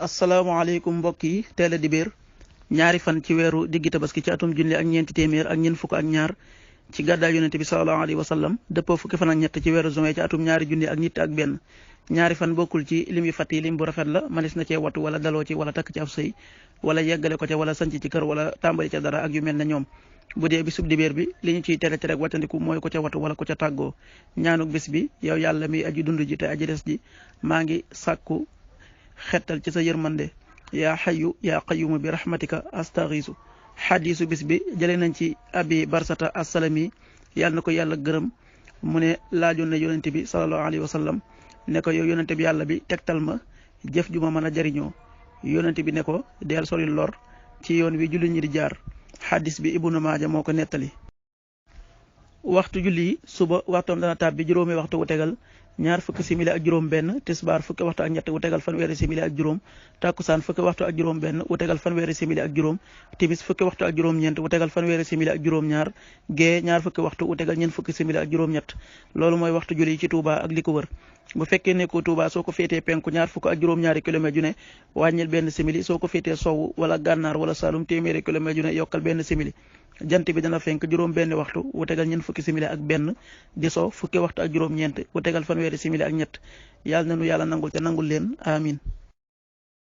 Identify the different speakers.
Speaker 1: asalaamaaleykum mbokk yi teel a dibéer ñaari fan ci weeru diggi tabaski ci atum junni ak ñeenti téeméer ak ñeent fukk ak ñaar ci gàddaay yonente bi sallallahu alayhi wa sallam dëppoo fukki fan ak ñett ci weeru juin ci atum ñaari junni ak ñett ak benn ñaari fan bokkul ci lim yu fàtt yi lim bu rafet la manis na cee watu wala daloo ci wala takk ci ab sëy wala yeggale ko ca wala sanc ci kër wala tàmbali ca dara ak yu mel ne ñoom bu dee bisub dibéer bi li ñu ciy tere rek wattandiku mooy ko ca watu wala ko ca tàggoo ñaanuk bis bi yow yàlla mi aji dund ji te aji des ji maa ngi sàkku xettal ci sa yërmande yaa xayu yaa qayumu bi rahmatika astaghiisu xadiisu bis bi jëlee nañ ci abi barsata assalami yàlla na ko yàlla gërëm mu ne laajoon na yonente bi sallallahu alayhi wa sallam ne ko yow yonente bi yàlla bi tegtal ma jëf ju ma mën a jariñoo yonente bi ne ko deel sori lor ci yoon wi julli ñi di jaar xadis bi ibnu maaja moo ko nettali. waxtu julli yi suba waxtoom dana tàbbi juróomi waxtu wu tegal ñaar fukki simili ak juróom benn tisbaar fukki waxtu ak ñett wu tegal fanweeri simili ak juróom takkusaan fukki waxtu ak juróom benn wu tegal fanweeri simili ak juróom timis fukki waxtu ak juróom ñeent wu tegal fanweeri simili ak juróom ñaar gee ñaar fukki waxtu wu tegal ñeent fukki simili ak juróom ñett loolu mooy waxtu julli yi ci Touba ak li ko wër bu fekkee nekkoo Touba soo ko féetee penku ñaar fukk ak juróom ñaari kilomètre ju ne wàññil benn simili soo ko féetee sowu wala gànnaar wala Saalum téeméeri kilomètre ju ne yokkal benn simili jant bi dana fenk juróom benn waxtu wu tegal ñeent fukki simili ak benn di so fukki waxtu ak juróom ñeent wu tegal fanweeri simili ak ñett yàlla na nu yàlla nangul te nangul leen amin